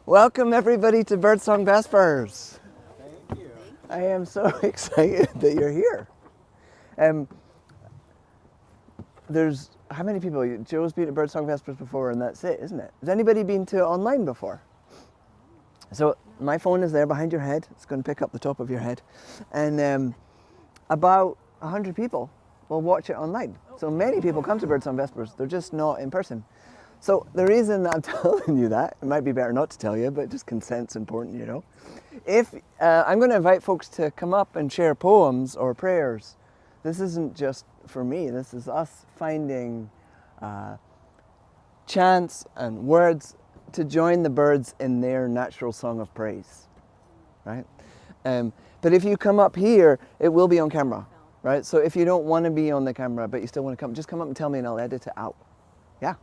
Welcome everybody to Birdsong Vespers. Thank you. I am so excited that you're here. There's how many people? Joe's been to Birdsong Vespers before, and that's it, isn't it? Has anybody been to online before? So my phone is there behind your head. It's going to pick up the top of your head, and about 100 people will watch it online. So many people come to Birdsong Vespers. They're just not in person. So the reason that I'm telling you that, it might be better not to tell you, but just consent's important, you know. If I'm going to invite folks to come up and share poems or prayers. This isn't just for me. This is us finding chants and words to join the birds in their natural song of praise, right? But if you come up here, it will be on camera, right? So if you don't want to be on the camera, but you still want to come, just come up and tell me and I'll edit it out. Yeah.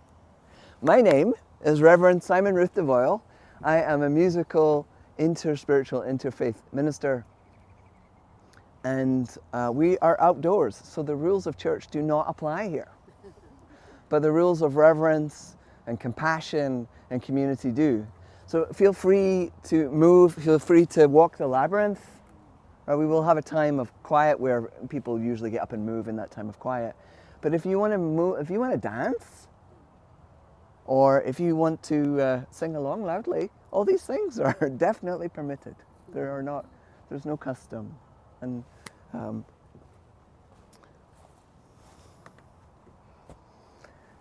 My name is Reverend Simon Ruth DeVoyle. I am a musical, interspiritual, interfaith minister. And we are outdoors, so the rules of church do not apply here. But the rules of reverence and compassion and community do. So feel free to move, feel free to walk the labyrinth. We will have a time of quiet where people usually get up and move in that time of quiet. But if you want to move, if you want to dance, or if you want to sing along loudly, all these things are definitely permitted. There's no custom. And going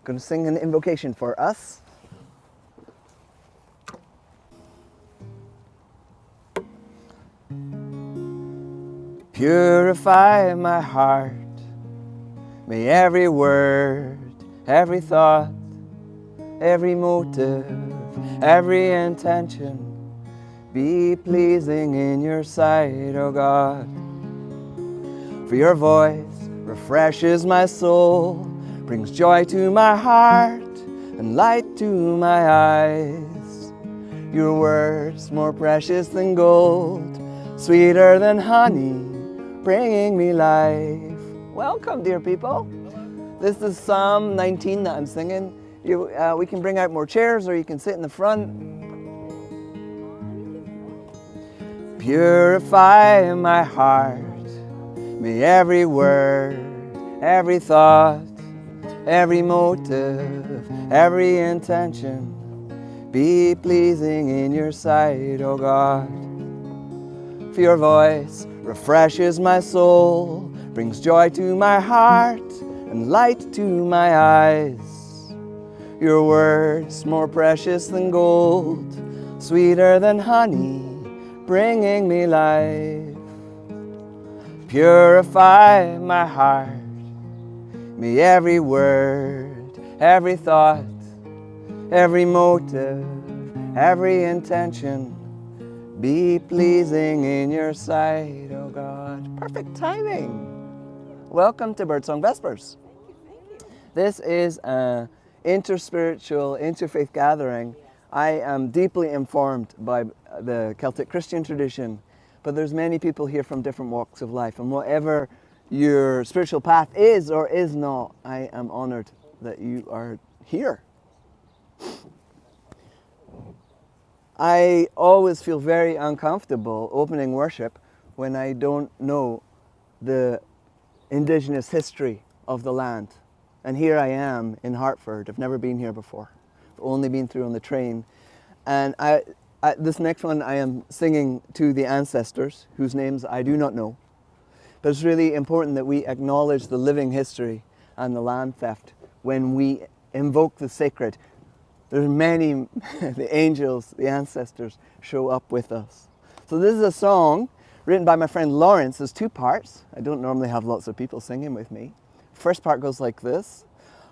to sing an invocation for us. Purify my heart, may every word, every thought, every motive, every intention be pleasing in your sight, O God. For your voice refreshes my soul, brings joy to my heart and light to my eyes. Your words more precious than gold, sweeter than honey, bringing me life. Welcome, dear people. This is Psalm 19 that I'm singing. We can bring out more chairs or you can sit in the front. Purify my heart, may every word, every thought, every motive, every intention be pleasing in your sight, O God. For your voice refreshes my soul, brings joy to my heart and light to my eyes. Your words more precious than gold, sweeter than honey, bringing me life. Purify my heart, may every word, every thought, every motive, every intention be pleasing in your sight, oh God. Perfect timing. Welcome to Birdsong Vespers. This is an interspiritual, interfaith gathering. I am deeply informed by the Celtic Christian tradition, but there's many people here from different walks of life, and whatever your spiritual path is or is not, I am honored that you are here. I always feel very uncomfortable opening worship when I don't know the indigenous history of the land. And here I am in Hartford. I've never been here before. I've only been through on the train. And this next one I am singing to the ancestors, whose names I do not know. But it's really important that we acknowledge the living history and the land theft when we invoke the sacred. There's many, the angels, the ancestors show up with us. So this is a song written by my friend Lawrence. There's two parts. I don't normally have lots of people singing with me. First part goes like this.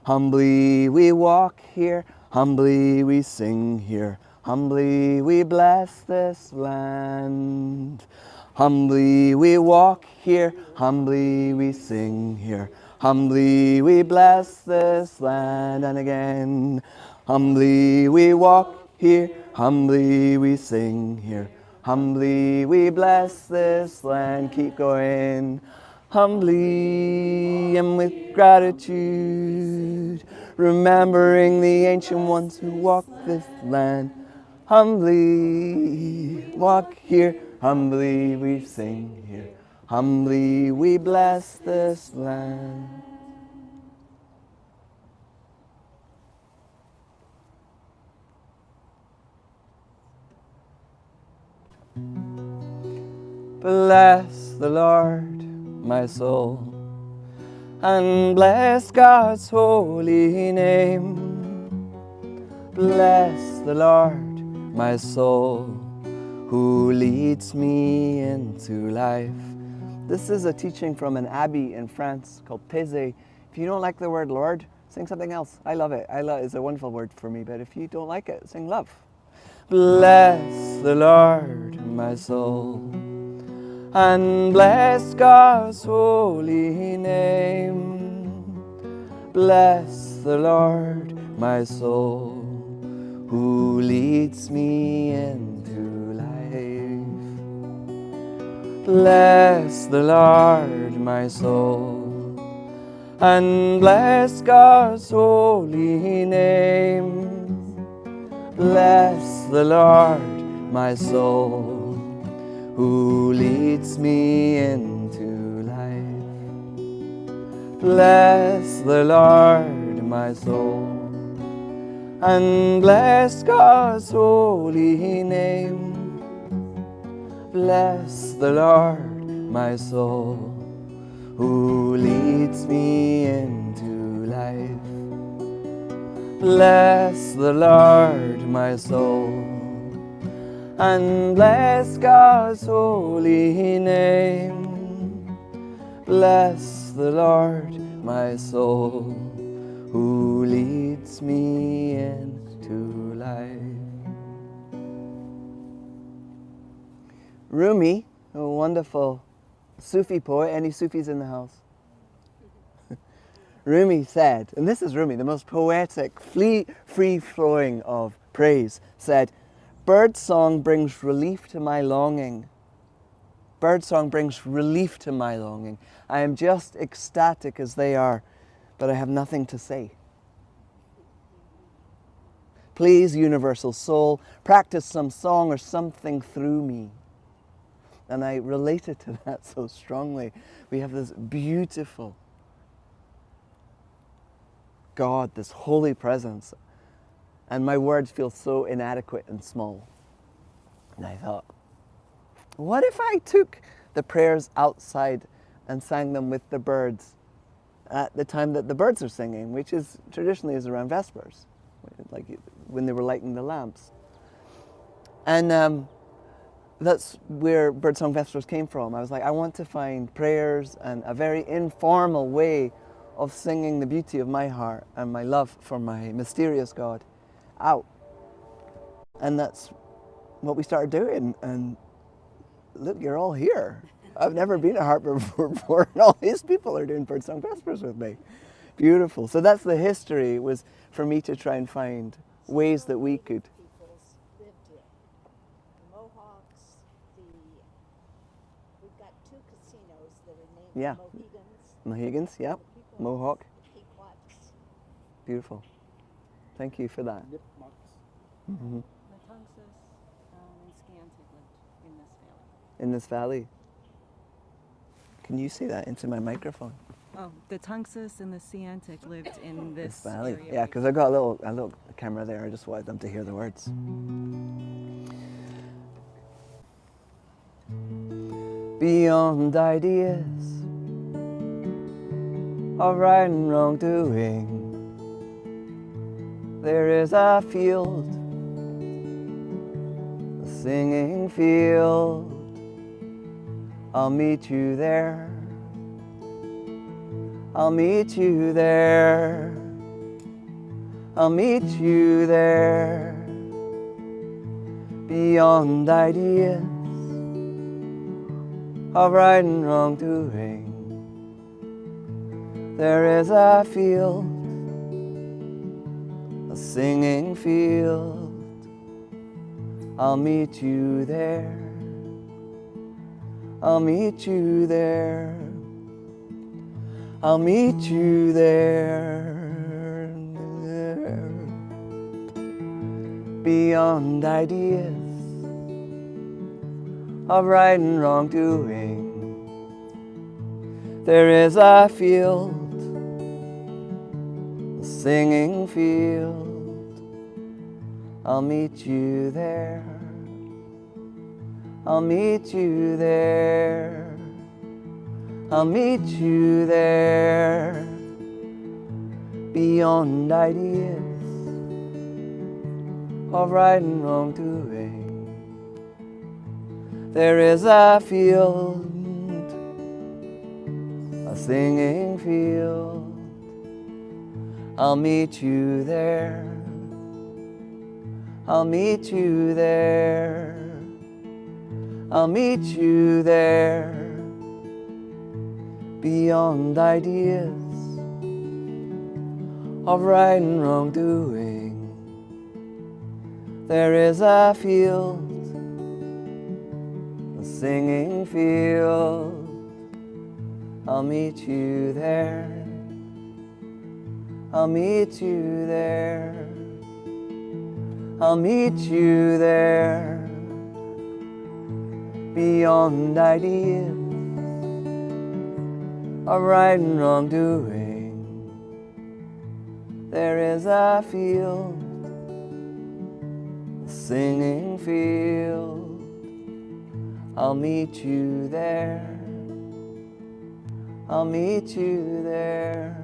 Humbly we walk here, humbly we sing here, humbly we bless this land. Humbly we walk here, humbly we sing here, humbly we bless this land. And again. Humbly we walk here, humbly we sing here, humbly we bless this land. Keep going. Humbly and with gratitude, remembering the ancient ones who walked this land. Humbly walk here, humbly we sing here, humbly we bless this land. Bless the Lord, my soul, and bless God's holy name. Bless the Lord, my soul, who leads me into life. This is a teaching from an abbey in France called Pézé. If you don't like the word Lord, sing something else. I love it. It's a wonderful word for me, but if you don't like it, sing love. Bless the Lord, my soul, and bless God's holy name. Bless the Lord, my soul, who leads me into life. Bless the Lord, my soul, and bless God's holy name. Bless the Lord, my soul, who leads me into life. Bless the Lord, my soul, and bless God's holy name. Bless the Lord, my soul, who leads me into life. Bless the Lord, my soul, and bless God's holy name. Bless the Lord, my soul, who leads me into life. Rumi, a wonderful Sufi poet. Any Sufis in the house? Rumi said, and this is Rumi, the most poetic, free-flowing of praise, said, "Birdsong brings relief to my longing. Birdsong brings relief to my longing. I am just ecstatic as they are, but I have nothing to say. Please, universal soul, practice some song or something through me." And I related to that so strongly. We have this beautiful God, this holy presence, and my words feel so inadequate and small. And I thought, what if I took the prayers outside and sang them with the birds at the time that the birds are singing, which is traditionally is around Vespers, like when they were lighting the lamps. And that's where Birdsong Vespers came from. I was like, I want to find prayers and a very informal way of singing the beauty of my heart and my love for my mysterious God out. And that's what we started doing. And look, you're all here. I've never been to Hartford before, and all these people are doing Birdsong Vespers with me. Beautiful. So that's the history, was for me to try and find ways that we could. Peoples lived here. The Mohawks, we've got two casinos that are named Yeah. Mohegans. Mohegans, yeah. Mohawk. Pequots. Beautiful. Thank you for that. Mm-hmm. The Tungus and Scantic lived in this valley. In this valley. Can you say that into my microphone? Oh, the Tungus and the Scantic lived in this valley. area. Yeah, because I got a little camera there. I just wanted them to hear the words. Beyond ideas of right and wrongdoing, there is a field, a singing field. I'll meet you there. I'll meet you there. I'll meet you there. Beyond ideas of right and wrongdoing, there is a field, a singing field. I'll meet you there. I'll meet you there. I'll meet you there. beyond ideas of right and wrong doing. There is a field, a singing field. I'll meet you there. I'll meet you there. I'll meet you there. Beyond ideas of right and wrong doing. There is a field, a singing field. I'll meet you there. I'll meet you there. I'll meet you there. Beyond ideas of right and wrong doing. There is a field, a singing field. I'll meet you there. I'll meet you there. I'll meet you there. Beyond ideas of right and wrong doing. There is a field, a singing field. I'll meet you there. I'll meet you there.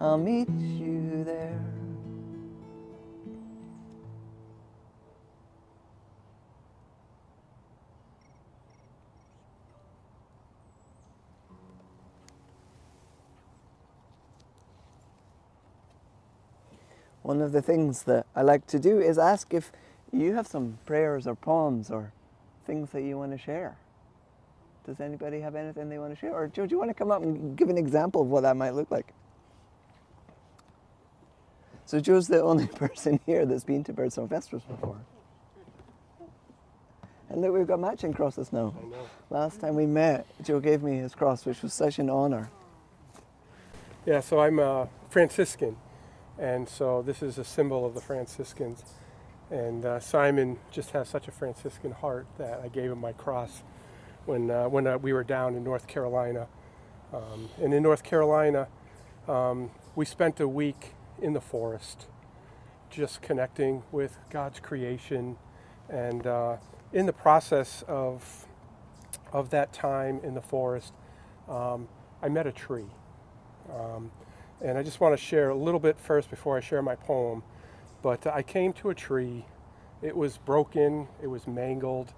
I'll meet you there. One of the things that I like to do is ask if you have some prayers or poems or things that you want to share. Does anybody have anything they want to share? Or Joe, do you want to come up and give an example of what that might look like? So Joe's the only person here that's been to Birdsong Vespers before. And look, we've got matching crosses now. I know. Last time we met, Joe gave me his cross, which was such an honor. Yeah, so I'm a Franciscan, and so this is a symbol of the Franciscans. And Simon just has such a Franciscan heart that I gave him my cross when we were down in North Carolina. And in North Carolina, we spent a week in the forest, just connecting with God's creation. And in the process of that time in the forest, I met a tree. And I just want to share a little bit first before I share my poem. But I came to a tree. It was broken, it was mangled,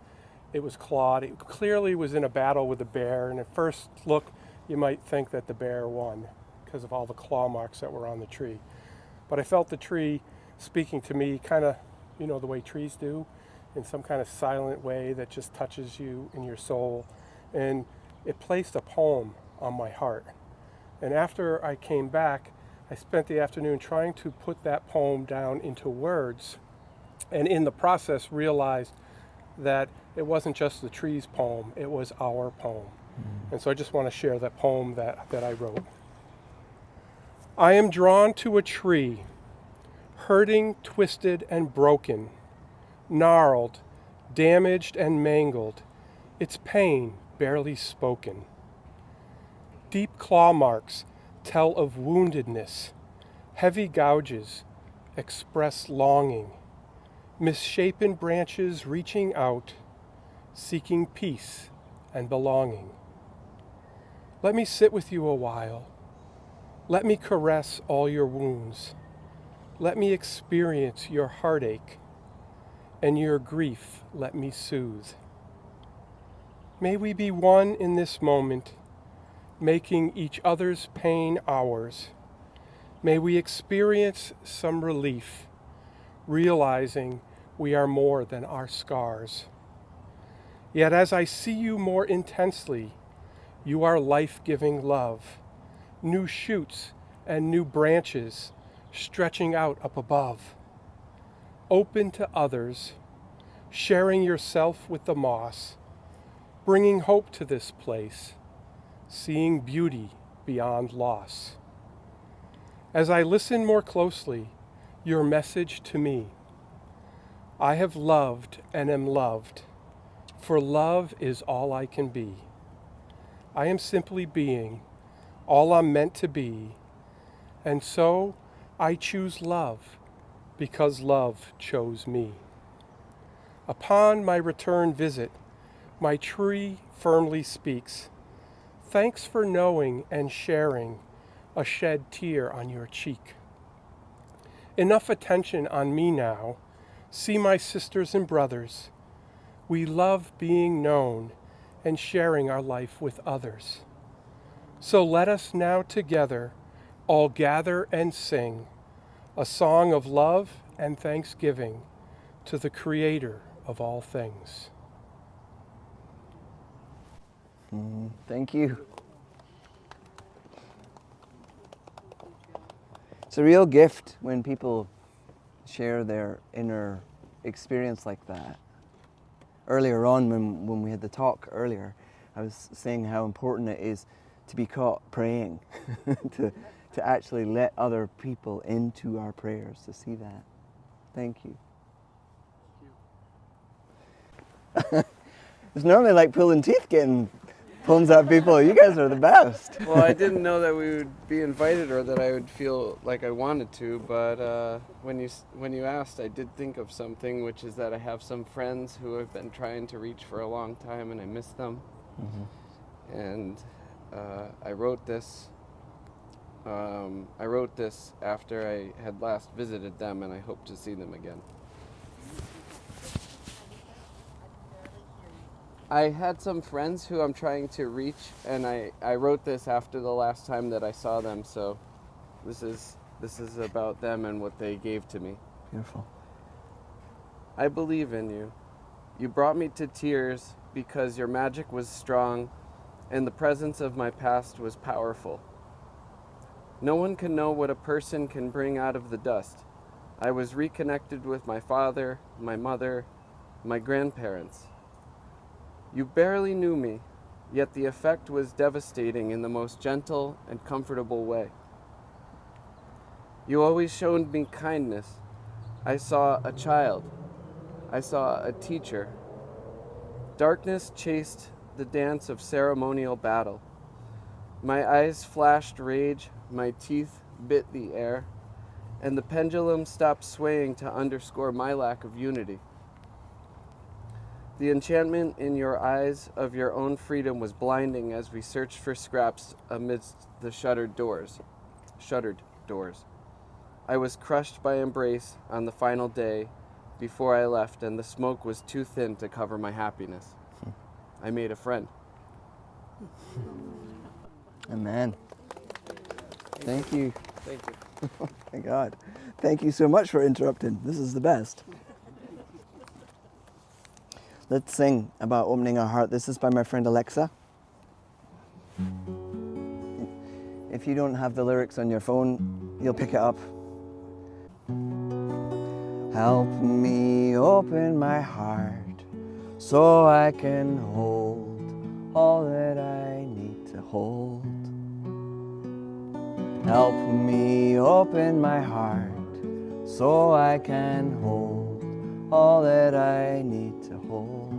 it was clawed. It clearly was in a battle with a bear. And at first look, you might think that the bear won because of all the claw marks that were on the tree. But I felt the tree speaking to me kind of, the way trees do, in some kind of silent way that just touches you in your soul. And it placed a poem on my heart. And after I came back, I spent the afternoon trying to put that poem down into words, and in the process realized that it wasn't just the tree's poem, it was our poem. And so I just want to share that poem that I wrote. I am drawn to a tree, hurting, twisted, and broken, gnarled, damaged, and mangled, its pain barely spoken. Deep claw marks tell of woundedness, heavy gouges express longing, misshapen branches reaching out, seeking peace and belonging. Let me sit with you a while. Let me caress all your wounds. Let me experience your heartache, and your grief let me soothe. May we be one in this moment, making each other's pain ours. May we experience some relief, realizing we are more than our scars. Yet as I see you more intensely, you are life-giving love, new shoots and new branches stretching out up above. Open to others, sharing yourself with the moss, bringing hope to this place, seeing beauty beyond loss. As I listen more closely, your message to me. I have loved and am loved, for love is all I can be. I am simply being all I'm meant to be, and so I choose love because love chose me. Upon my return visit, my tree firmly speaks, thanks for knowing and sharing a shed tear on your cheek. Enough attention on me now. See my sisters and brothers. We love being known and sharing our life with others. So let us now together all gather and sing a song of love and thanksgiving to the Creator of all things. Thank you. It's a real gift when people share their inner experience like that. Earlier on, when we had the talk earlier, I was saying how important it is to be caught praying, to actually let other people into our prayers, to see that. Thank you. It's normally like pulling teeth getting poems out of people. You guys are the best. Well, I didn't know that we would be invited or that I would feel like I wanted to, but when you asked, I did think of something, which is that I have some friends who I've been trying to reach for a long time, and I miss them. Mm-hmm. And I wrote this. I wrote this after I had last visited them, and I hope to see them again. I had some friends who I'm trying to reach, and I wrote this after the last time that I saw them, so this is about them and what they gave to me. Beautiful. I believe in you. You brought me to tears because your magic was strong and the presence of my past was powerful. No one can know what a person can bring out of the dust. I was reconnected with my father, my mother, my grandparents. You barely knew me, yet the effect was devastating in the most gentle and comfortable way. You always showed me kindness. I saw a child. I saw a teacher. Darkness chased the dance of ceremonial battle. My eyes flashed rage, my teeth bit the air, and the pendulum stopped swaying to underscore my lack of unity. The enchantment in your eyes of your own freedom was blinding as we searched for scraps amidst the shuttered doors. I was crushed by embrace on the final day before I left, and the smoke was too thin to cover my happiness. I made a friend. Amen. Thank you. Thank you. Oh my God. Thank you so much for interrupting. This is the best. Let's sing about opening our heart. This is by my friend Alexa. If you don't have the lyrics on your phone, you'll pick it up. Help me open my heart so I can hold all that I need to hold. Help me open my heart so I can hold all that I need to hold.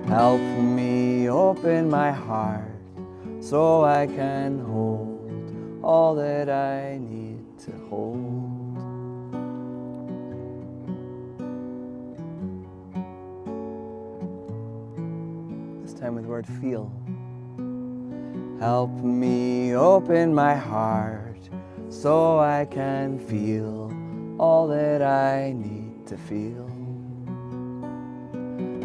Help me open my heart so I can hold all that I need to hold. This time with the word feel. Help me open my heart so I can feel all that I need to feel.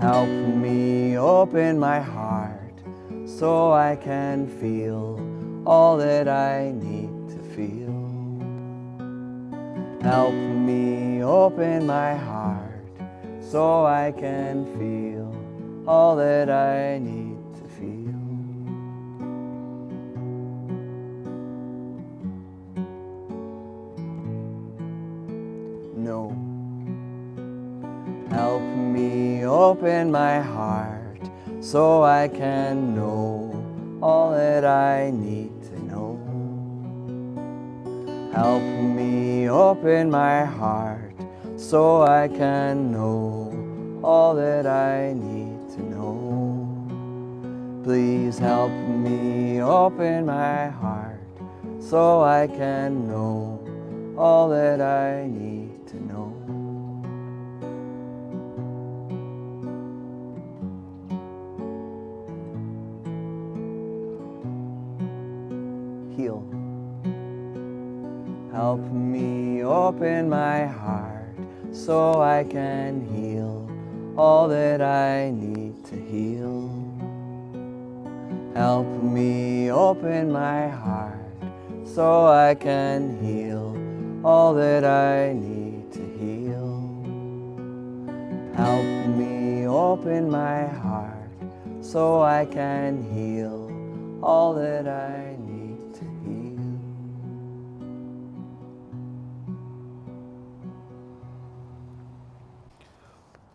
Help me open my heart so I can feel all that I need to feel. Help me open my heart so I can feel all that I need to feel. No. Help me open my heart so I can know all that I need to know. Help me open my heart so I can know all that I need to know. Please help me open my heart so I can know all that I need to know. Heal. Help me open my heart so I can heal all that I need to heal. Help me open my heart so I can heal all that I need to heal. Help me open my heart so I can heal all that I need to heal.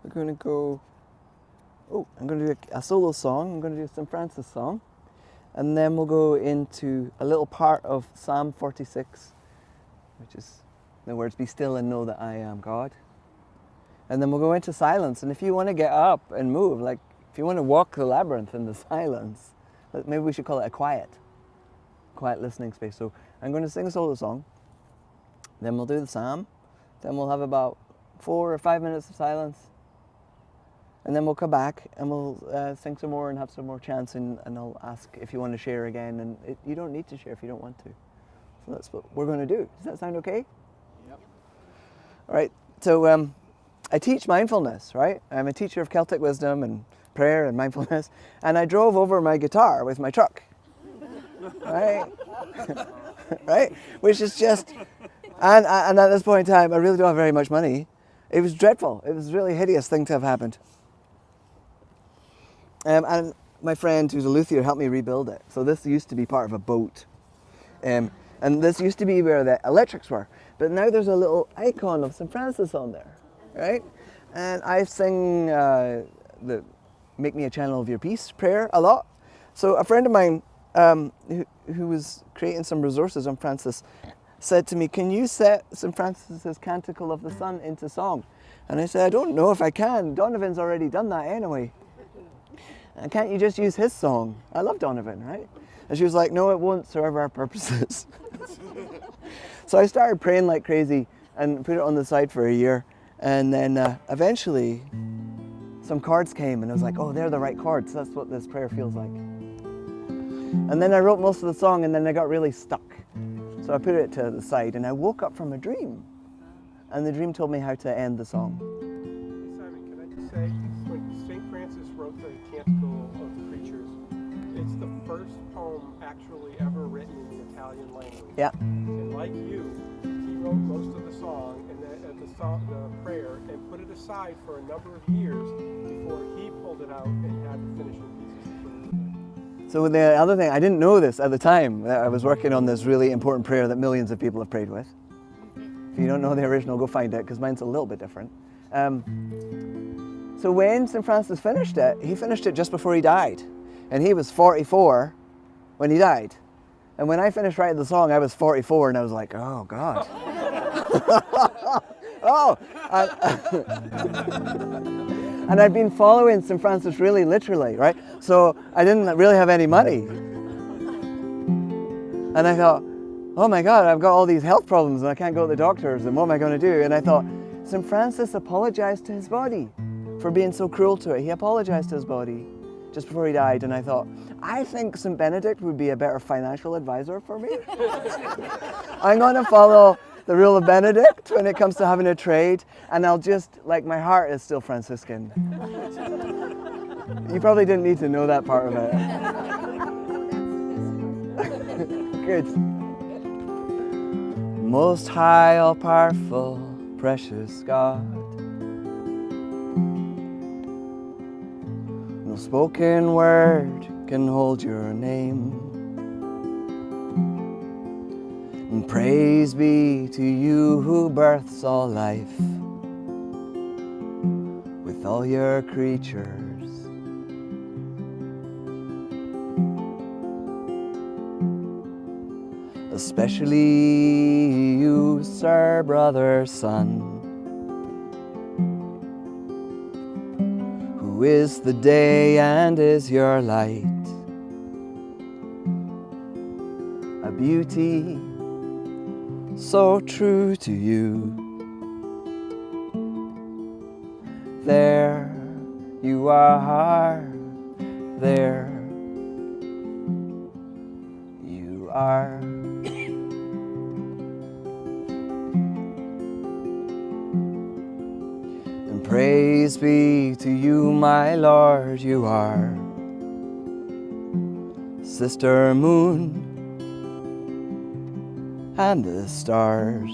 We're going to go, I'm going to do a solo song. I'm going to do a St. Francis song. And then we'll go into a little part of Psalm 46, which is the words, "Be still and know that I am God." And then we'll go into silence. And if you want to get up and move, like if you want to walk the labyrinth in the silence, maybe we should call it a quiet listening space. So I'm going to sing a solo song. Then we'll do the psalm. Then we'll have about 4 or 5 minutes of silence. And then we'll come back and we'll sing some more and have some more chants, and I'll ask if you want to share again. And you don't need to share if you don't want to. So that's what we're going to do. Does that sound okay? Yep. All right. So I teach mindfulness, right? I'm a teacher of Celtic wisdom and prayer and mindfulness. And I drove over my guitar with my truck, right? Right? Which is just, and at this point in time, I really don't have very much money. It was dreadful. It was a really hideous thing to have happened. And my friend, who's a luthier, helped me rebuild it. So this used to be part of a boat. And this used to be where the electrics were. But now there's a little icon of St. Francis on there, right? And I sing the "Make Me a Channel of Your Peace" prayer a lot. So a friend of mine who was creating some resources on Francis said to me, "Can you set St. Francis's Canticle of the Sun into song?" And I said, "I don't know if I can. Donovan's already done that anyway. And can't you just use his song? I love Donovan, right?" And she was like, "No, it won't serve our purposes." So I started praying like crazy and put it on the side for a year. And then eventually some chords came and I was like, "Oh, they're the right chords. That's what this prayer feels like." And then I wrote most of the song and then I got really stuck. So I put it to the side and I woke up from a dream. And the dream told me how to end the song. Hey Simon, can I just say, when St. Francis wrote the Canticle of the Creatures, it's the first poem actually ever written in the Italian language. Yeah. And like you, he wrote most of the song and the prayer and put it aside for a number of years before he pulled it out and had the finishing pieces to put it in. So the other thing, I didn't know this at the time. I was working on this really important prayer that millions of people have prayed with. If you don't know the original, go find it, because mine's a little bit different. So when St. Francis finished it, he finished it just before he died. And he was 44 when he died. And when I finished writing the song, I was 44, and I was like, "Oh, God." Oh! And I'd been following St. Francis really literally, right? So I didn't really have any money. And I thought, "Oh my God, I've got all these health problems and I can't go to the doctors, and what am I going to do?" And I thought, St. Francis apologized to his body for being so cruel to it. He apologized to his body just before he died. And I thought, I think St. Benedict would be a better financial advisor for me. I'm going to follow the rule of Benedict when it comes to having a trade, and I'll just, like, my heart is still Franciscan. You probably didn't need to know that part of it. Good. Most high, all-powerful, precious God, no spoken word can hold your name. And praise be to you who births all life with all your creatures. especially you, sir, brother, son, who is the day and is your light, a beauty so true to you. There you are, there you are. And praise be to you, my Lord, you are Sister Moon and the stars.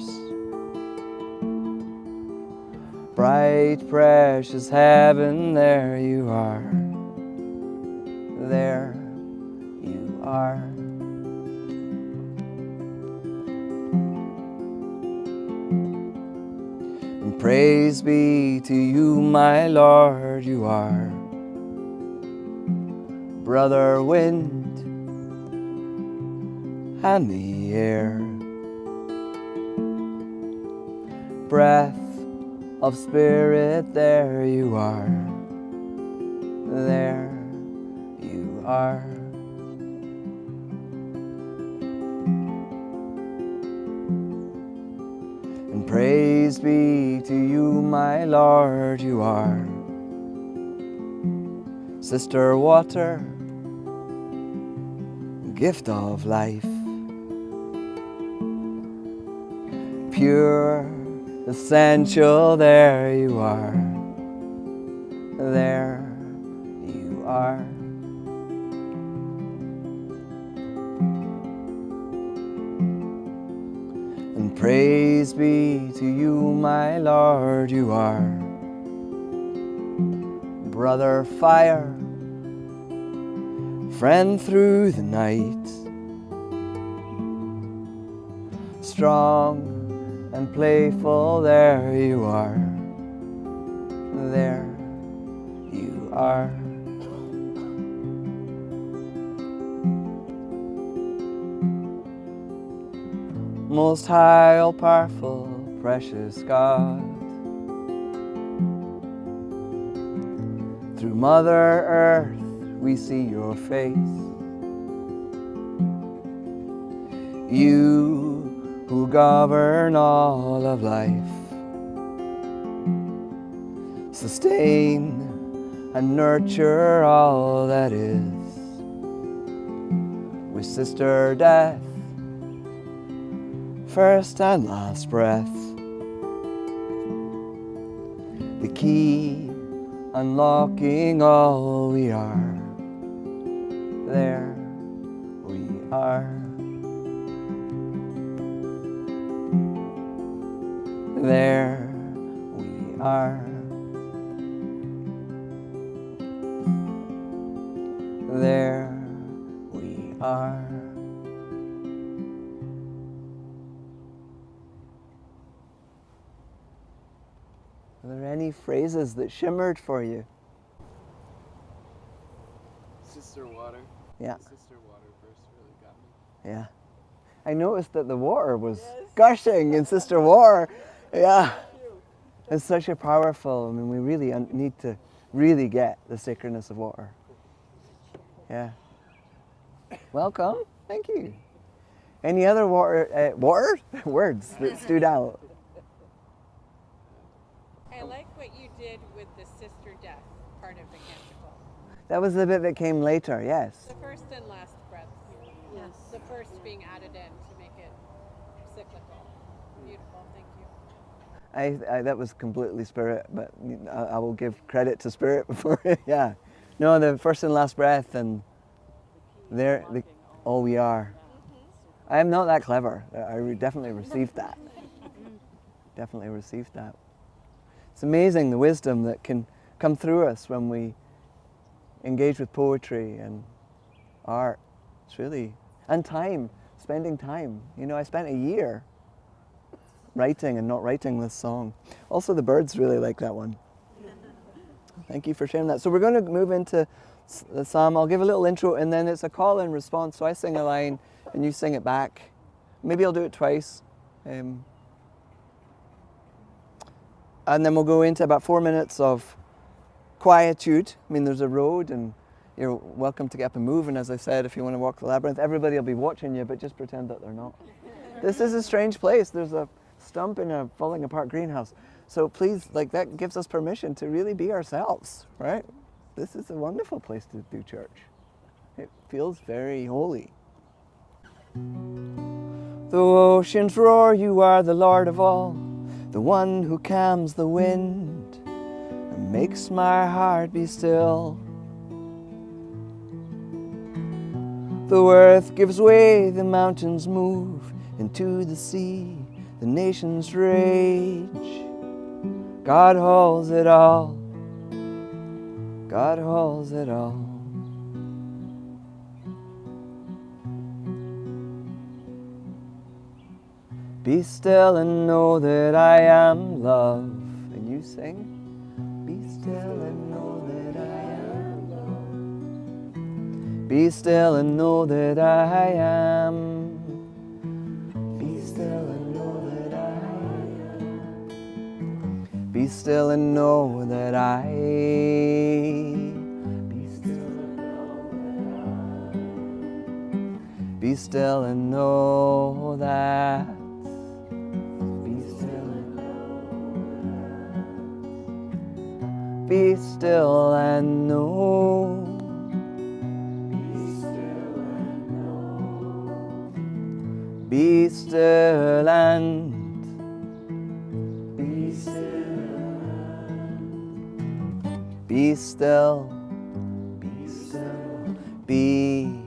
Bright, precious heaven, there you are. There you are. And praise be to you, my Lord, you are Brother Wind and the air. Breath of spirit, there you are. There you are. And praise be to you, my Lord, you are Sister Water, gift of life, pure, essential, there you are. There you are. And praise be to you, my Lord, you are Brother Fire, friend through the night, strong and playful, there you are. There you are. Most high, all powerful, precious God, through Mother Earth we see your face. You who govern all of life, sustain and nurture all that is. With Sister Death, first and last breath, the key unlocking all we are. There we are. There we are. There we are. Are there any phrases that shimmered for you? Sister Water. Yeah. The Sister Water verse really got me. Yeah. I noticed that the water was gushing in Sister Water. Yeah. It's such a powerful, I mean, we really need to really get the sacredness of water. Yeah. Welcome. Thank you. Any other words that stood out? I like what you did with the sister death part of the canticle. That was the bit that came later, yes. The first and last breath. Yes. The first being added in to make it cyclical. Beautiful, thank you. I that was completely Spirit, but I will give credit to Spirit for it. Yeah. No, the first and last breath, and there, all we are. I am not that clever. I definitely received that. Definitely received that. It's amazing the wisdom that can come through us when we engage with poetry and art. It's really, and time, spending time. You know, I spent a year writing and not writing this song. Also, the birds really like that one. Thank you for sharing that. So we're going to move into the psalm. I'll give a little intro, and then it's a call and response. So I sing a line, and you sing it back. Maybe I'll do it twice. And then we'll go into about 4 minutes of quietude. I mean, there's a road and you're welcome to get up and move. And as I said, if you want to walk the labyrinth, everybody will be watching you, but just pretend that they're not. This is a strange place. There's a stump in a falling apart greenhouse. So please, like, that gives us permission to really be ourselves, right? This is a wonderful place to do church. It feels very holy. Though oceans roar, you are the Lord of all, the one who calms the wind and makes my heart be still. The earth gives way, the mountains move into the sea, the nations rage. God holds it all, God holds it all. Be still and know that I am love. And you sing? Be still and know that I am love. Be still and know that I am. Be still and know that I am. Be still and know that I. Be still and know that I. Be still and know that. Be still and know. Be still and know. Be still and. Be still. Be still. Be still. Be.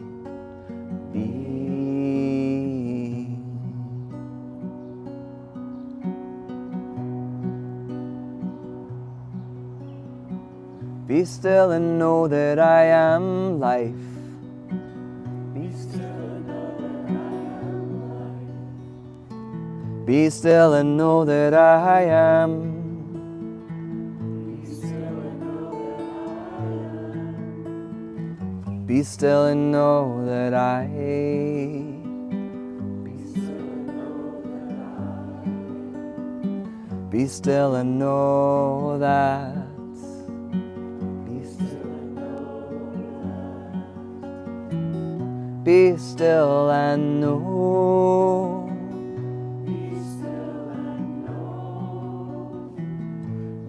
Be still and know that I am life. Be still and know that I am life. Be still and know that I am. Be still and know that I am. Be still and know that I. Be still and know that I. Be still and know that. Be still and know. Be still and know.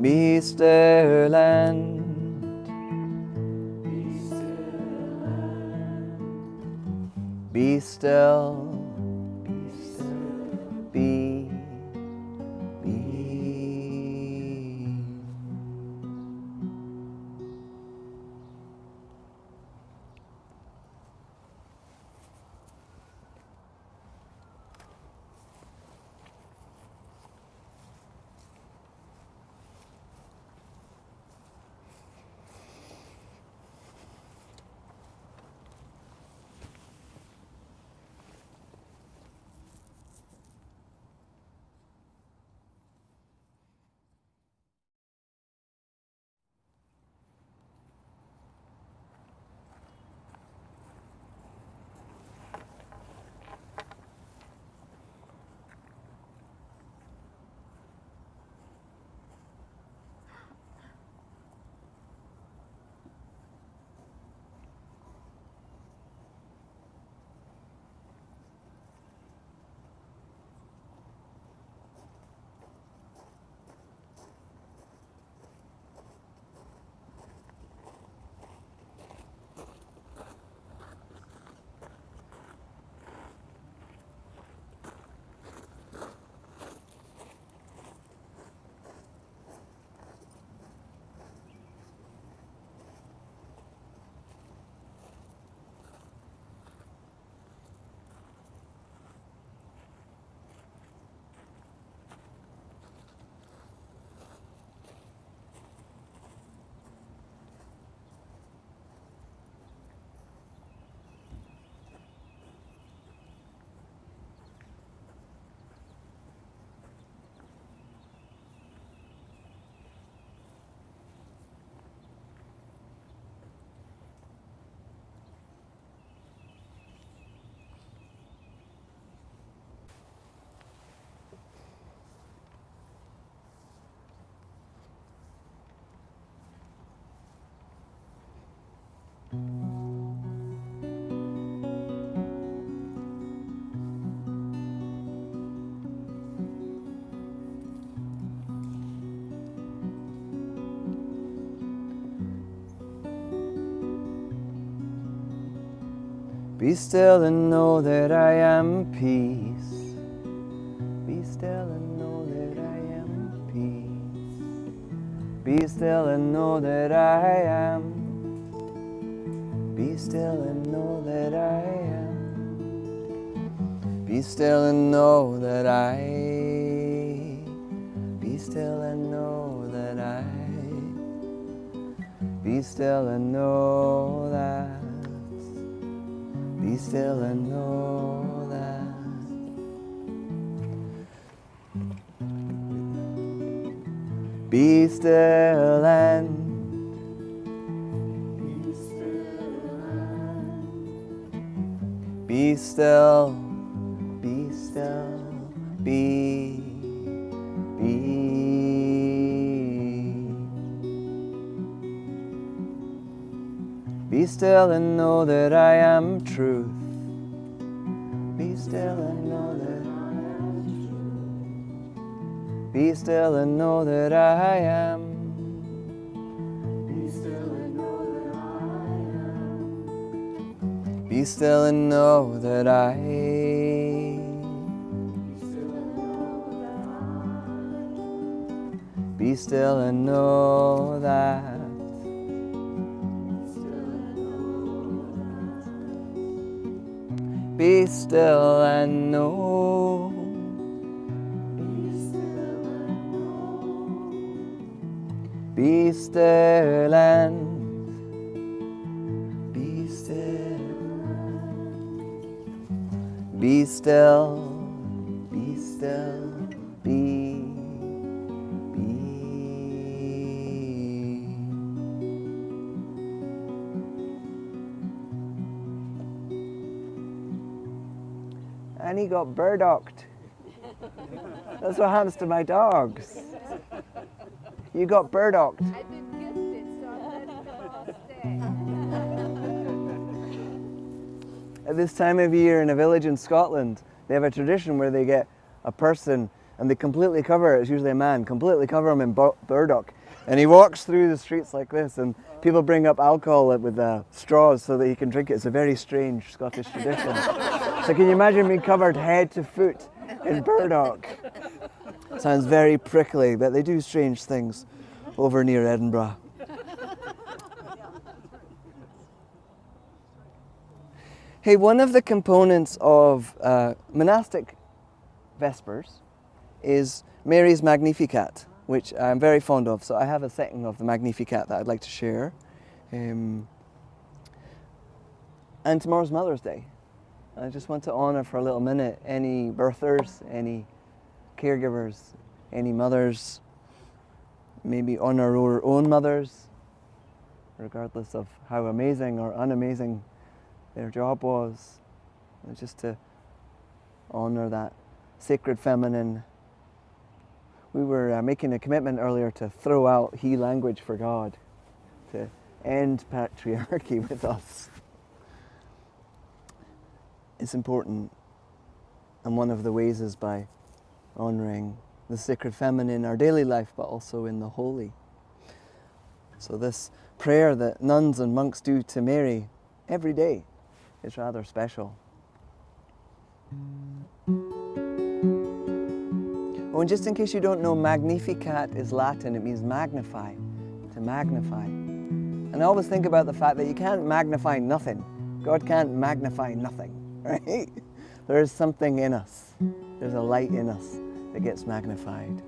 Be still and. Be still and. Be still. Be still. Be. Be still and know that I am peace. Be still and know that I am peace. Be still and know that I am. Be still and know that I am. Be still and know that I. Be still and know that I. Be still and know that. Be still and know that. Be still and. Be still. Be still. Be. Be still and know that I am truth. Be still and know that I am truth. Be still and know that I am. Be still and know that I am. Be still and know that I. Be still and know that. Be still and know. Be still and know. Be still and. Be still. Be still. Be still. Be. And he got burdocked. That's what happens to my dogs. You got burdocked. I've been gifted, so I'm letting them all stay. At this time of year in a village in Scotland, they have a tradition where they get a person and they completely cover, it's usually a man, completely cover him in burdock. And he walks through the streets like this, and people bring up alcohol with straws so that he can drink it. It's a very strange Scottish tradition. So can you imagine being covered head to foot in burdock? Sounds very prickly, but they do strange things over near Edinburgh. Hey, one of the components of monastic Vespers is Mary's Magnificat, which I'm very fond of. So I have a setting of the Magnificat that I'd like to share. And tomorrow's Mother's Day. I just want to honor for a little minute any birthers, any caregivers, any mothers, maybe honor our own mothers, regardless of how amazing or unamazing their job was. And just to honor that sacred feminine. We were making a commitment earlier to throw out he language for God, to end patriarchy with us. It's important, and one of the ways is by honouring the sacred feminine in our daily life, but also in the holy. So this prayer that nuns and monks do to Mary every day is rather special. Oh, and just in case you don't know, Magnificat is Latin. It means magnify, to magnify. And I always think about the fact that you can't magnify nothing. God can't magnify nothing, right? There is something in us. There's a light in us that gets magnified.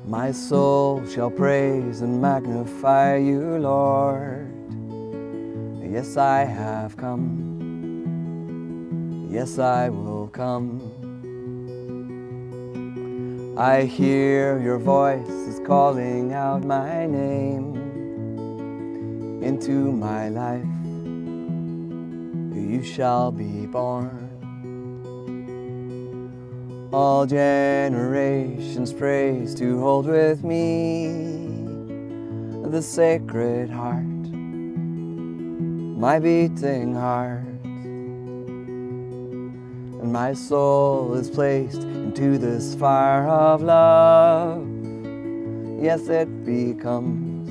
My soul shall praise and magnify you, Lord. Yes, I have come. Yes, I will come. I hear your voice is calling out my name into my life. You shall be born. All generations praise to hold with me the sacred heart, my beating heart. and my soul is placed into this fire of love. Yes, it becomes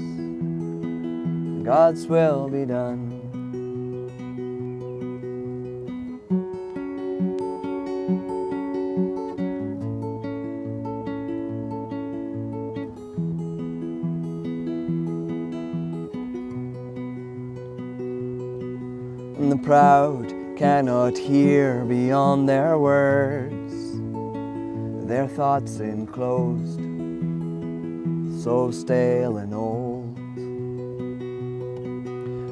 God's will be done. And the proud cannot hear beyond their words, their thoughts enclosed, so stale and old.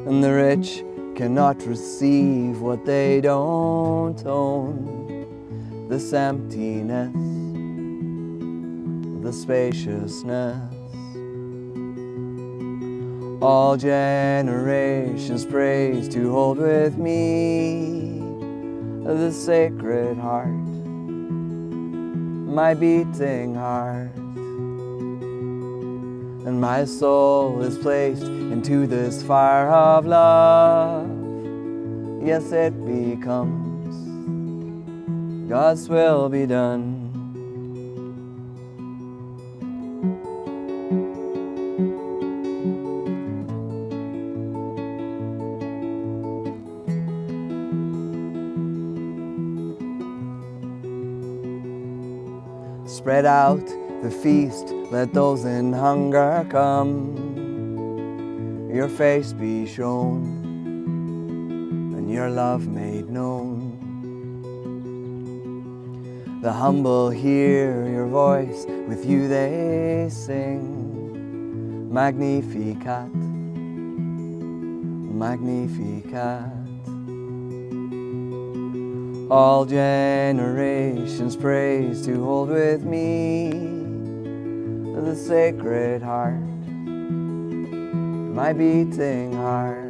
And the rich cannot receive what they don't own, this emptiness, the spaciousness. All generations praise to hold with me the sacred heart, my beating heart. And my soul is placed into this fire of love. Yes, it becomes God's will be done. Spread out the feast, let those in hunger come. Your face be shown, and your love made known. The humble hear your voice, with you they sing. Magnificat, Magnificat. All generations praise to hold with me the sacred heart, my beating heart.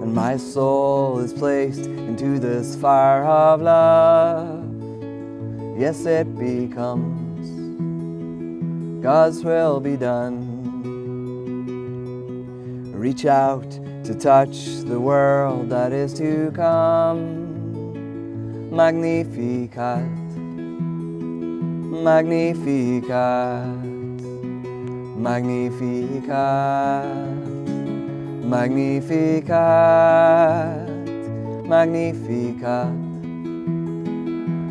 And my soul is placed into this fire of love. Yes, it becomes God's will be done. Reach out to touch the world that is to come. Magnificat, Magnificat, Magnificat, Magnificat, Magnificat,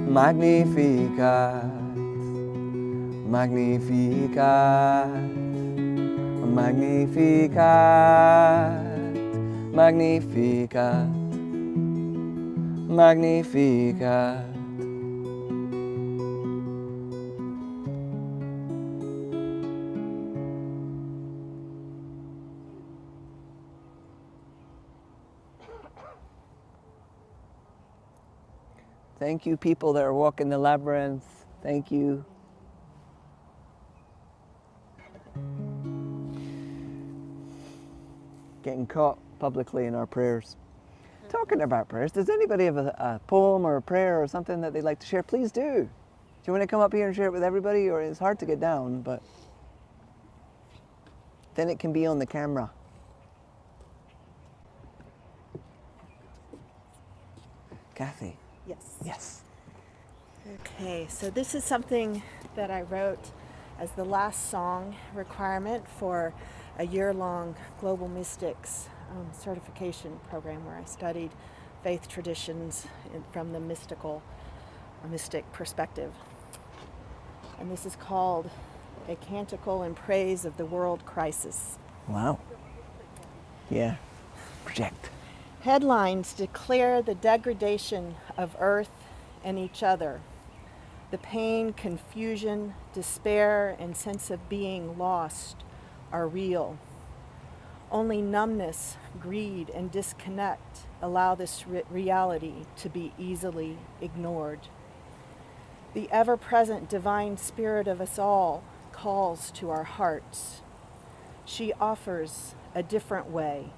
Magnificat, Magnificat, Magnificat, Magnificat, Magnificat. Thank you, people that are walking the labyrinth. Thank you. Getting caught publicly in our prayers. Talking about prayers, does anybody have a poem or a prayer or something that they'd like to share? Please do. Do you want to come up here and share it with everybody, or it's hard to get down, but then it can be on the camera. Kathy. Yes. Yes. Okay, so this is something that I wrote as the last song requirement for a year-long Global Mystics certification program where I studied faith traditions from the mystic perspective. And this is called A Canticle in Praise of the World Crisis. Wow. Yeah. Project. Headlines declare the degradation of Earth and each other. The pain, confusion, despair, and sense of being lost are real. Only numbness, greed, and disconnect allow this reality to be easily ignored. The ever-present divine spirit of us all calls to our hearts. She offers a different way.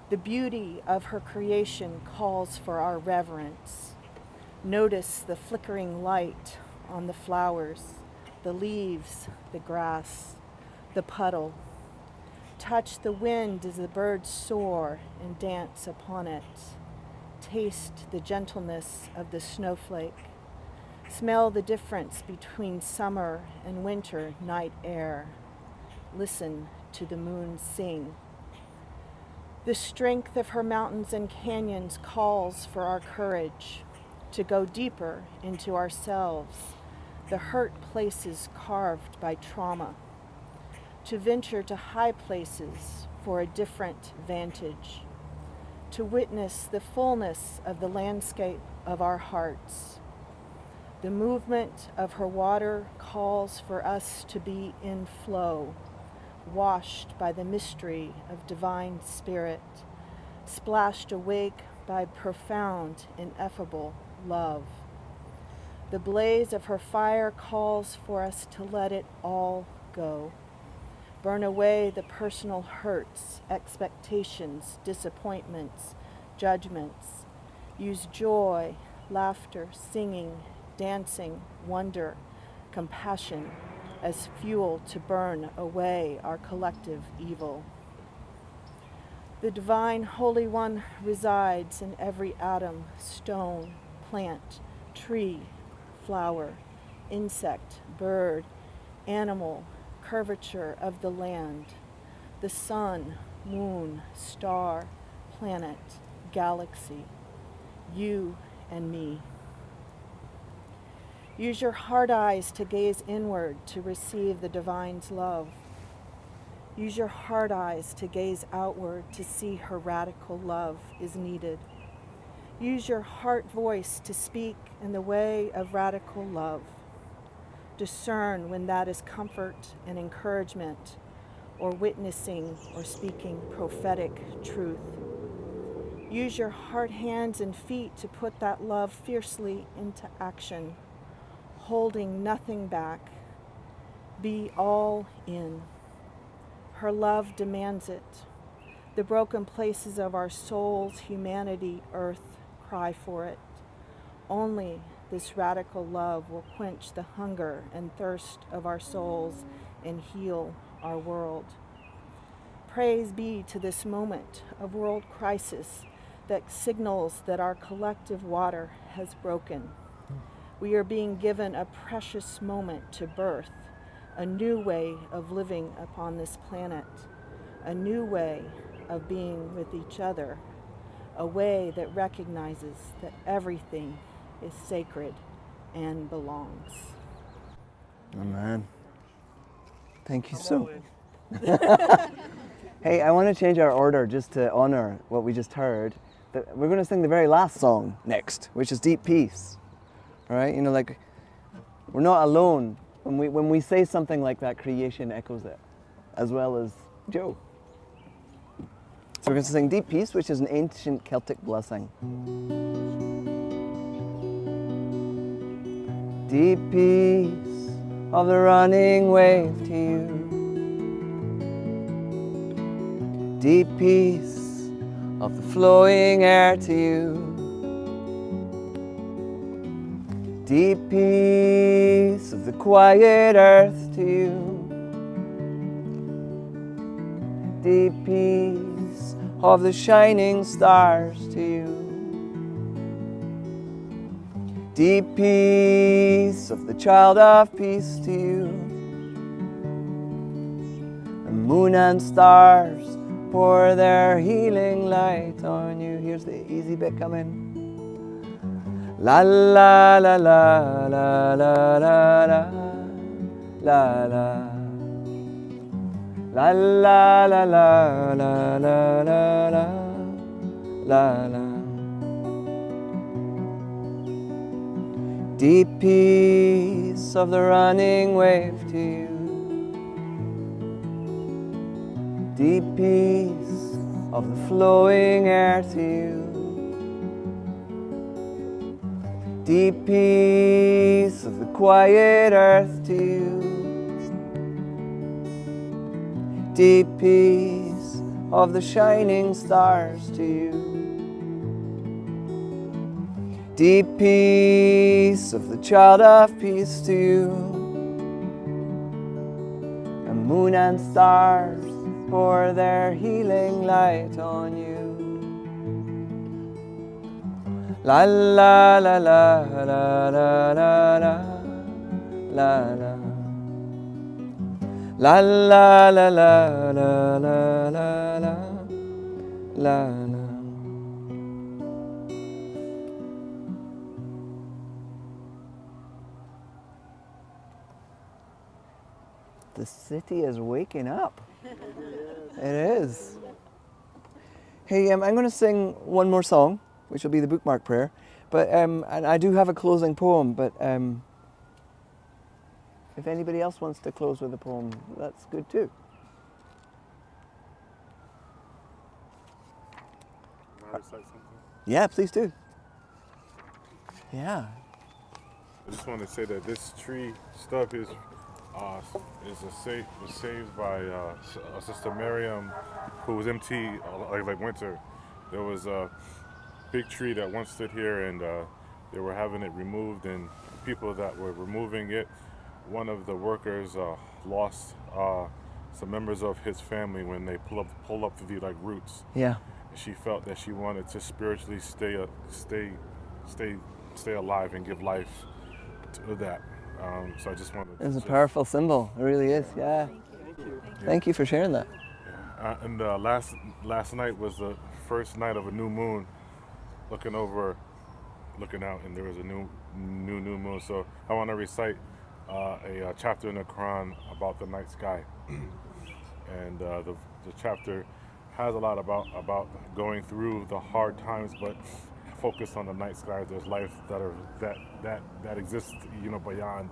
The beauty of her creation calls for our reverence. Notice the flickering light on the flowers, the leaves, the grass, the puddle. Touch the wind as the birds soar and dance upon it. taste the gentleness of the snowflake. Smell the difference between summer and winter night air. Listen to the moon sing. The strength of her mountains and canyons calls for our courage to go deeper into ourselves, the hurt places carved by trauma, to venture to high places for a different vantage, to witness the fullness of the landscape of our hearts. The movement of her water calls for us to be in flow, washed by the mystery of divine spirit, splashed awake by profound, ineffable love. The blaze of her fire calls for us to let it all go. Burn away the personal hurts, expectations, disappointments, judgments. Use joy, laughter, singing, dancing, wonder, compassion as fuel to burn away our collective evil. The divine Holy One resides in every atom, stone, plant, tree, flower, insect, bird, animal, curvature of the land, the sun, moon, star, planet, galaxy, you and me. Use your heart eyes to gaze inward to receive the divine's love. Use your heart eyes to gaze outward to see her radical love is needed. Use your heart voice to speak in the way of radical love. Discern when that is comfort and encouragement, or witnessing or speaking prophetic truth. Use your heart, hands, and feet to put that love fiercely into action, holding nothing back. Be all in. Her love demands it. The broken places of our souls, humanity, earth, cry for it. Only this radical love will quench the hunger and thirst of our souls and heal our world. Praise be to this moment of world crisis that signals that our collective water has broken. We are being given a precious moment to birth a new way of living upon this planet, a new way of being with each other, a way that recognizes that everything is sacred and belongs. Amen. Thank you so much. Hey, I want to change our order just to honor what we just heard. We're going to sing the very last song next, which is Deep Peace. All right? You know, like, we're not alone. When we say something like that, creation echoes it, as well as Joe. So we're going to sing Deep Peace, which is an ancient Celtic blessing. Deep peace of the running wave to you. Deep peace of the flowing air to you. Deep peace of the quiet earth to you. Deep peace of the shining stars to you. Deep peace of the child of peace to you. The moon and stars pour their healing light on you. Here's the easy bit coming. La la la la la la la la la la la la la la la la la la la. Deep peace of the running wave to you. Deep peace of the flowing air to you. Deep peace of the quiet earth to you. Deep peace of the shining stars to you. Deep peace of the child of peace to you. And moon and stars pour their healing light on you. La la la la la la la la la la. La la la la la la la la la. The city is waking up. It is. Hey, I'm going to sing one more song, which will be the bookmark prayer. But and I do have a closing poem. But if anybody else wants to close with a poem, that's good too. Can I recite something? Yeah, please do. Yeah. I just want to say that this tree stuff was saved by Sister Miriam, who was MT like winter. There was a big tree that once stood here, and they were having it removed. And people that were removing it, one of the workers lost some members of his family when they pull up the like roots. Yeah. She felt that she wanted to spiritually stay alive and give life to that. So I just wanted to. It's a powerful symbol. It really is. Yeah. Thank you for sharing that. And last night was the first night of a new moon. Looking out, and there was a new moon. So I want to recite a chapter in the Quran about the night sky, and the chapter has a lot about going through the hard times, but focus on the night sky. There's life that exists, beyond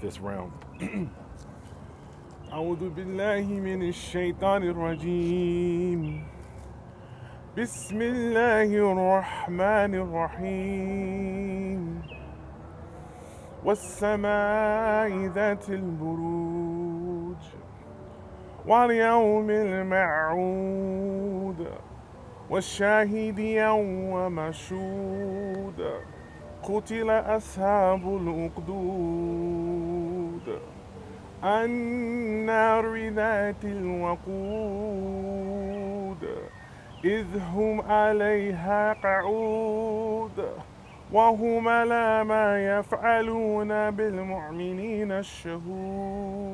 this realm. أعوذ بالله من الشيطان الرجيم. بسم الله الرحمن الرحيم. والسماء ذات البروج واليوم الموعود والشاهد يوم مشهود قتل أصحاب الأخدود النار ذات الوقود إذ هم عليها قعود وهم على ما يفعلون بالمؤمنين الشهود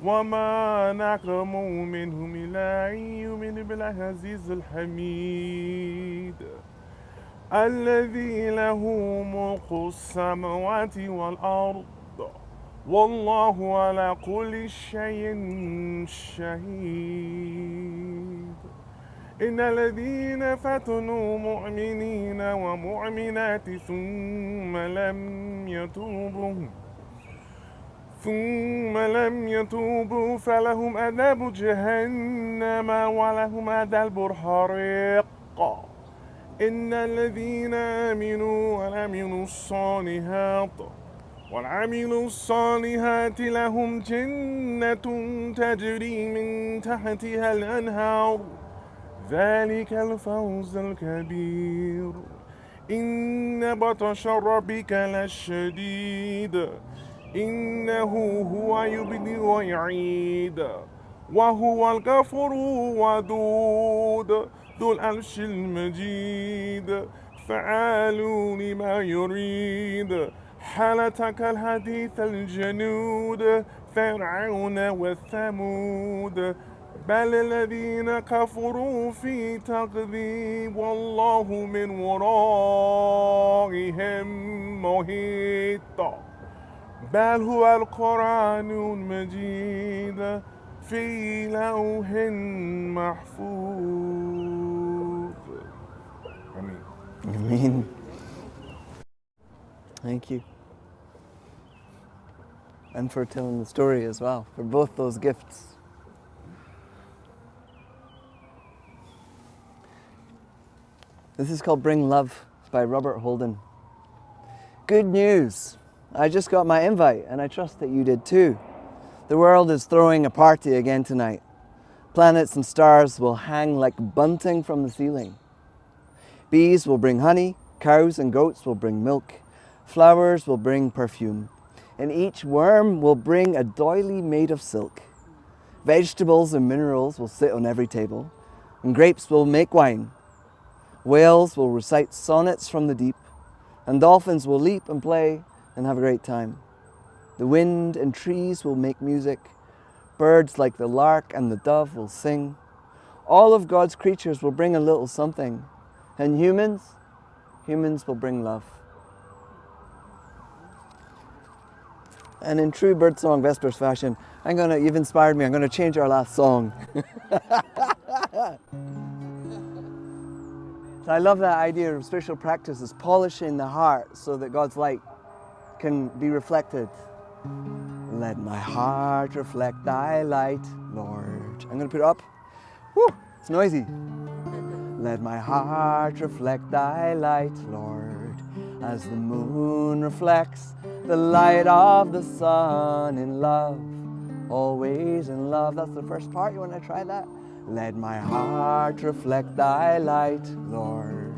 وما نقموا منهم إلا أن يؤمنوا بالعزيز الحميد الذي له ملك السماوات والأرض والله على كل شيء شهيد إن الذين فتنوا مؤمنين ومؤمنات ثم لم يتوبوا فلهم عذاب جهنم ولهم عذاب الحريق إن الذين آمنوا وعملوا الصالحات لهم جنة تجري من تحتها الأنهار ذلك الفوز الكبير إن بطش ربك لشديد إنه هو يبدئ ويعيد وهو الغفور الودود ذو العرش المجيد فعال لما يريد حالتك الحديث الجنود فرعون وثمود بل الذين كفروا في تكذيب والله من ورائهم محيط بل هو القرآن المجيد في لوح محفوظ. Amen. Thank you. And for telling the story as well, for both those gifts. This is called Bring Love. It's by Robert Holden. Good news. I just got my invite, and I trust that you did too. The world is throwing a party again tonight. Planets and stars will hang like bunting from the ceiling. Bees will bring honey, cows and goats will bring milk, flowers will bring perfume, and each worm will bring a doily made of silk. Vegetables and minerals will sit on every table, and grapes will make wine. Whales will recite sonnets from the deep, and dolphins will leap and play and have a great time. The wind and trees will make music. Birds like the lark and the dove will sing. All of God's creatures will bring a little something. And humans will bring love. And in true Birdsong Vespers fashion, you've inspired me, I'm going to change our last song. So I love that idea of spiritual practice is polishing the heart so that God's light can be reflected. Let my heart reflect thy light, Lord. I'm going to put it up. Woo, it's noisy. Let my heart reflect thy light, Lord, as the moon reflects the light of the sun in love, always in love. That's the first part. You want to try that? Let my heart reflect thy light, Lord,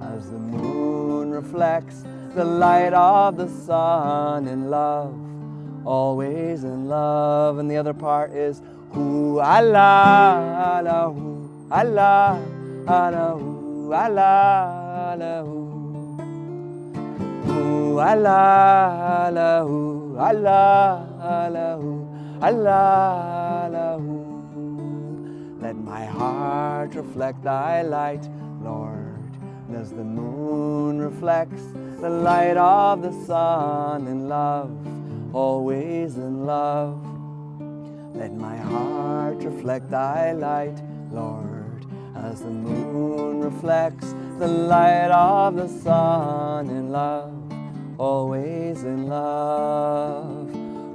as the moon reflects the light of the sun in love, always in love. And the other part is Hu Allah, Allah, Hu Allah, Allah, Hu Allah, Allah, Hu Allah, Allah, Hu Allah, Allah, Hu Allah, Allah, Hu. Let my heart reflect thy light, Lord, as the moon reflects the light of the sun in love, always in love. Let my heart reflect thy light, Lord, as the moon reflects the light of the sun in love, always in love.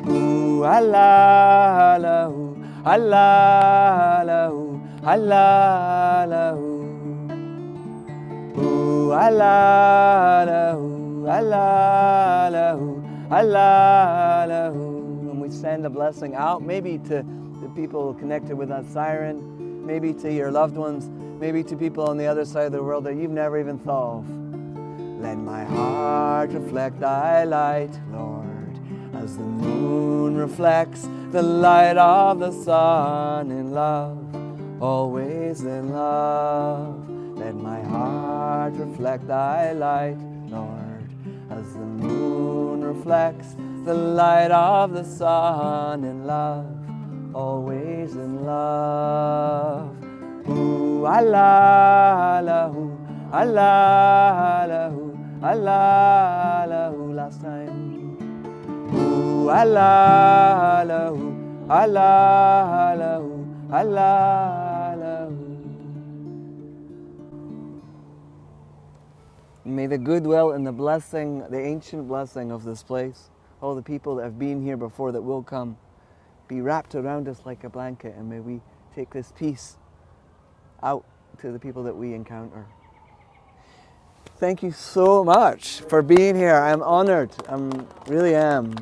Ooh, Allah, Allah, ooh, Allah, Allah, ooh, Allah, Allah, ooh. Ooh, Allah, Allah, ooh, Allah, Allah, ooh, Allah, Allah, ooh. And we send a blessing out, maybe to the people connected with that siren, maybe to your loved ones, maybe to people on the other side of the world that you've never even thought of. Let my heart reflect thy light, Lord, as the moon reflects the light of the sun in love, always in love. Let my heart reflect thy light, Lord, as the moon reflects the light of the sun in love, always in love. Ooh, Allah, Allah, ooh, Allah, Allah, ooh, Allah, Allah, ooh. Last time. Ooh, Allah, Allah, ooh, Allah, Allah, ooh, Allah, Allah, ooh. May the goodwill and the blessing, the ancient blessing of this place, all the people that have been here before that will come, be wrapped around us like a blanket, and may we take this peace out to the people that we encounter. Thank you so much for being here. I'm honored. I really am.